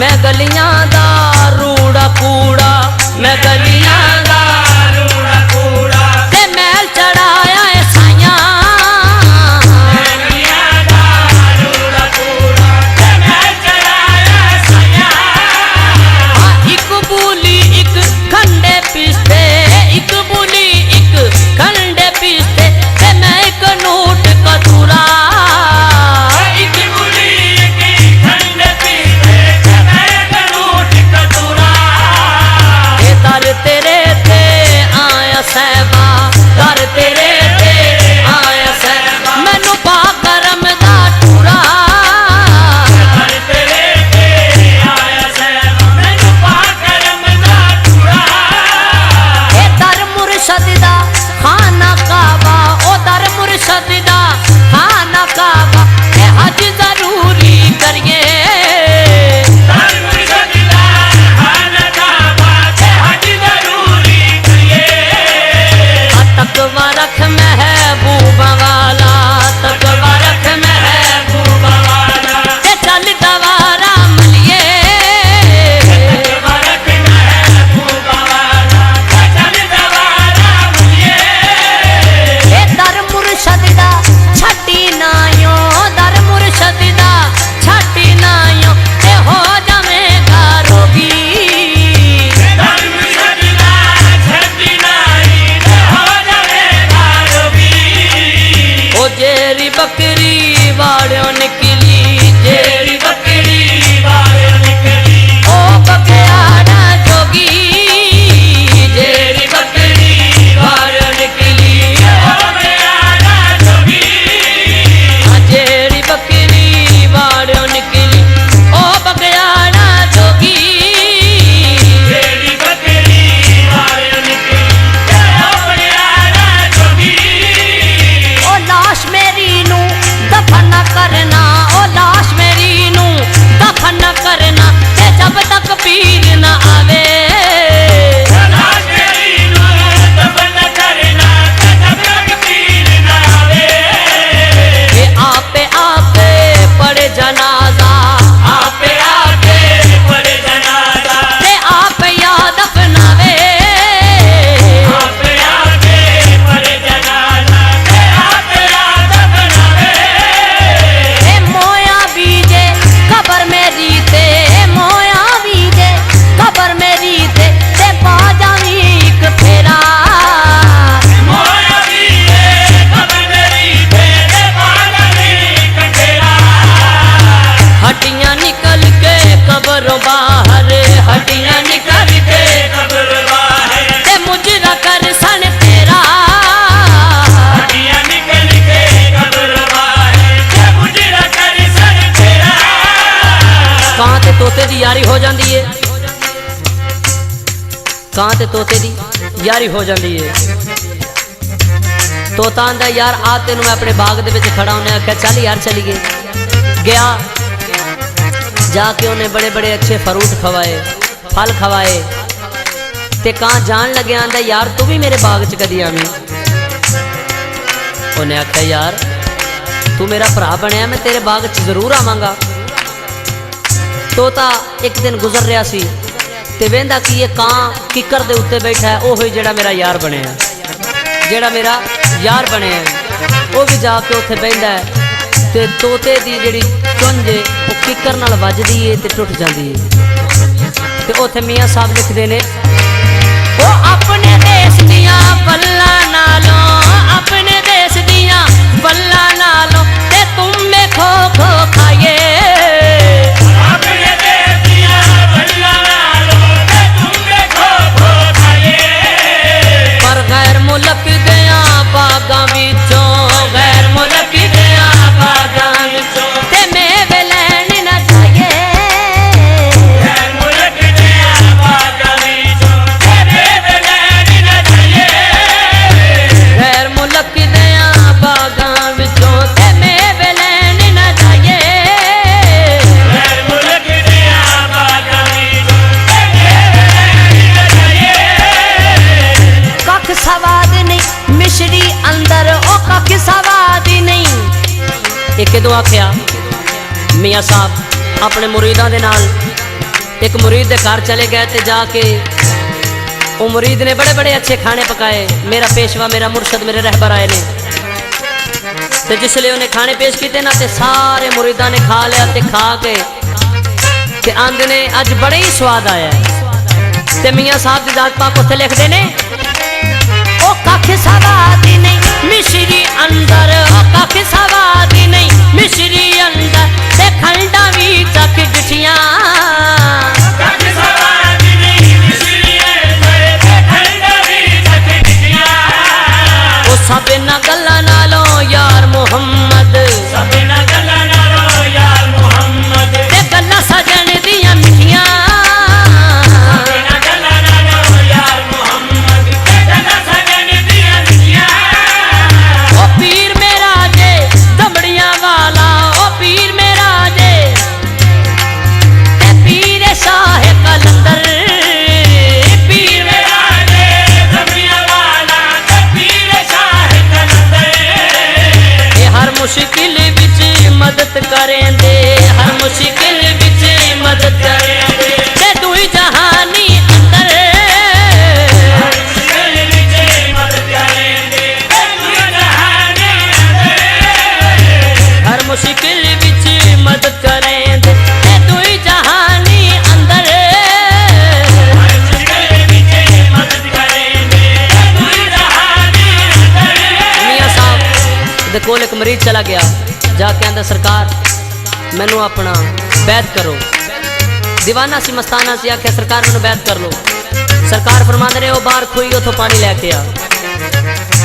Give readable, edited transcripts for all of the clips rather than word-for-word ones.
मैं गलियां दा रूड़ा कूड़ा, मैं गलियां दा रूड़ा कूड़ा ते मैल चढ़ाया है साइयां, गलियां दा रूड़ा कूड़ा ते मैल चढ़ाया है साइयां। एक बूली एक खंडे पिसते, एक बूली एक खंडे पिसते ते मैं एक नोट कतूरा, एक बूली एक खंडे पिसते ते मैं एक नोट कतूरा। ए दर तेरे ते आया सहबा, दर तेरे ते आया सहबा मैनू पा करम दा टूरा, दर तेरे ते आया सहबा मैनू पा करम दा टूरा। ए दर मुर्शद दा खाना काबा, ओ दर मुर्शद दा खाना काबा ए हज जरूरी करिए, दर मुर्शद दा खाना काबा ए हज जरूरी करिए। तकवा रख महबूबा वाला, तकवा रख महबूबा वाला ते चल दवारा मलिए, तकवा रख महबूबा वाला ते चल दवारा मलिए। ए दर मुर्शद दा छड्डी नायो, दर मुर्शद दा छड्डी नायो ते हो जावेगा रोगी, दर मुर्शद दा छड्डी नाई ते हो जावेगा रोगी। ओ जेरी बकरी वाड़ो निकली, जेरी बकरी वाड़ो निकली ओ बकयाड़ा जोगी, जेरी बकरी वाड़ो निकली ओ बकयाड़ा जोगी। जेरी बकरी वाड़ो निकली ओ बकयाड़ा जोगी, जेरी बकरी वाड़ो निकली ओ बकयाड़ा जोगी। ओ लाश मेरी नू दफन करना, ओ लाश मेरी नू दफन करना ते जब तक पीर न आवे, लाश मेरी नू दफन करना ते जब तक पीर न आवे। ए आपे आपे पड़े जनाजा, आपे आपे पड़े जनाजा ते आप याद अपनावे, आपे आपे पड़े जनाजा ते आप याद अपनावे। ए मोया बीजे कबर मेरी ते, मोया बीजे कबर मेरी ते पा जावी एक फेरा, मोया बीजे कबर मेरी ते पा जावी एक फेरा। हड्डियां निकल के कब्रों बाहर, हड्डियां निकल के कब्रों बाहर ते मुजरा कर सन तेरा, हड्डियां निकल के कब्रों बाहर ते मुजरा कर सन तेरा। कां ते तोते दी यारी हो जाती है, कां ते तोते दी यारी हो जाती है। तोता आंदा यार आ तेनू मैं अपने बाग दे विच खड़ा उन्हें आख्या चल यार चलीए, गया जाके उन्हें बड़े बड़े अच्छे फ्रूट खवाए, फल खवाए ते कां जान लगे आंदा यार तू भी मेरे बाग च कदी आवी, उन्हें आख्या यार तू मेरा भरा बनया मैं तेरे बाग च जरूर आवांगा। तोता एक दिन गुजर रहा सी ते वेंदा कि ये कां किकर दे उत्ते बैठा है, ओही जेड़ा मेरा यार बनया, जेड़ा मेरा यार बनया वो भी जाके उत्थे बहिंदा है ते तोते दी जेड़ी चुंझ वो किकर नाल वजदी है ते टुट जाती है। ते उत्थे मियाँ साहब लिखते ने वो अपने देश दियां बल्ला नालों, अपने देश दियां बल्ला नालों ते तुम में खो खो खाइए, अपने देश दियां बल्ला नालों ते तुम में खो खो खाइए। पर गैर मुल्क दियां बागां विचों, गैर मुल्क दियां बागां विचों ते मेवे लैण ना जाइए, गैर मुल्क दियां बागां विचों ते मेवे लैण ना जाइए, गैर मुल्क दियां बागां विचों ते मेवे लैण ना जाइए, गैर मुल्क दियां बागां विचों ते मेवे लैण ना जाइए। कख सवाद नहीं मिश्री अंदर ओ कख सवाद नहीं। एक दो आख्या मियाँ साहब अपने मुरीदां दे नाल एक मुरीद के घर चले गए तो जाके वो मुरीद ने बड़े बड़े अच्छे खाने पकाए। मेरा पेशवा, मेरा मुर्शद, मेरे रहबर आए ने, तो जिसले उन्हें खाने पेश किए ना तो सारे मुरीदा ने खा लिया। ते खा के आंदे ने अज बड़े ही स्वाद आया। ते मियाँ साहब की जात पाक उत्थे लिखते ने, ओ कख सवादी नहीं मिश्री अंदर, ओ कख सवादी नहीं मिश्री अंदर, ते खंडा भी चख डिठियां। सब ना गल्ला नालों यार मोहम्मद, सब ना गल्ला नालों यार मोहम्मद, ते गल्ला सजन दियां मिठियां। सब ना गल्ला नालों यार मोहम्मद, ते गल्ला सजन दियां मिठियां। ओ पीर मेरा जे दमड़ियां वाला, ओ पीर मेरा जे, ते पीर शाह कलंदर, पीर मेरा जे दमड़ियां वाला, ते पीर शाह हर मुश्किल विच मदद करें दे, हर मुश्किल विच मदद करें दे, ते तू ही जहानी अंदर, हर मुश्किल विच मदद करें दे, ते तू ही जहानी अंदर, हर मुश्किल विच मदद करें दे, ते तू ही जहानी अंदर, हर मुश्किल विच मदद करें दे, ते तू ही जहानी अंदर। मियां साहब दे कोल एक मरीज चला गया, जाके आंदा सरकार मैनू अपना बैत करो। दीवाना सी, मस्ताना सी, आख्या सरकार मैनू बैत कर लो। सरकार फरमांदे ने, ओ बाहर खुई उथों पानी लैके आ।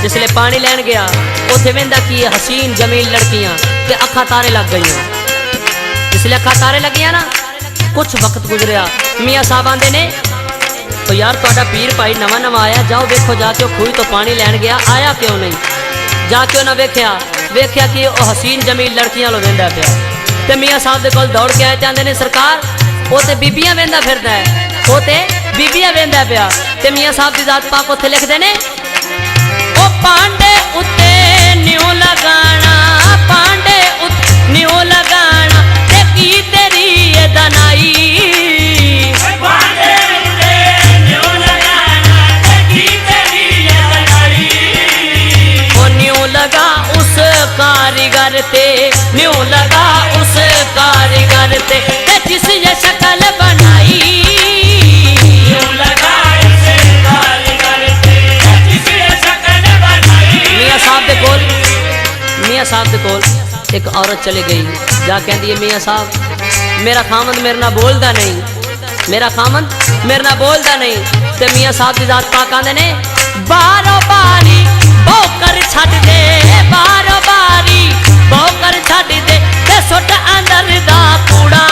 जिसले पानी लैन गया उथे वेंदा की हसीन जमील लड़कियां ते अखा तारे लग गई। जिसले अखा तारे लगियां ना, कुछ वक्त गुजरिया, मियाँ साहब आंदे ने, तो यार तुहाडा पीर भाई नवा नवा आया, जाओ देखो जाके खुई तो पानी लैन गया, आया क्यों नहीं। जाके उन्हें वेख्या कि वह हसीन जमील लड़कियां लो वेंदा पिया। ते मियाँ साहब दे कोल दौड़ के आए, चाहते ने सरकार वो तो बीबियां वेंदा फिरदा है, वो तो बीबियां वेंदा पिया। ते मियाँ साहब की जात पाक उत्थे लिखदे ने, ओ पांडे उत्ते न्यू लगाना, पांडे उत्ते न्यू लगाना, ते की तेरी ये दनाई, पांडे उत्ते न्यू लगाना, ते की तेरी ये दनाई। ओ न्यू लगा उस कारीगर ते, न्यू लगा उस कारीगर ते जिस ये शक्ल बनाई, न्यू लगा उस कारीगर ते जिस ये शक्ल बनाई। मियाँ साहब दे कोल एक औरत चली गई, जा कहती है, मियाँ साहब मेरा खामंद मेरे ना बोलदा नहीं, मेरा खामंद मेरे ना बोलदा नहीं। ते मियाँ साहब की जात पाक आंदे ने, बारो बारी बोकर छड़ दे, बारो बारी बोकर छड़ दे, ते सुट अंदर दा कूड़ा,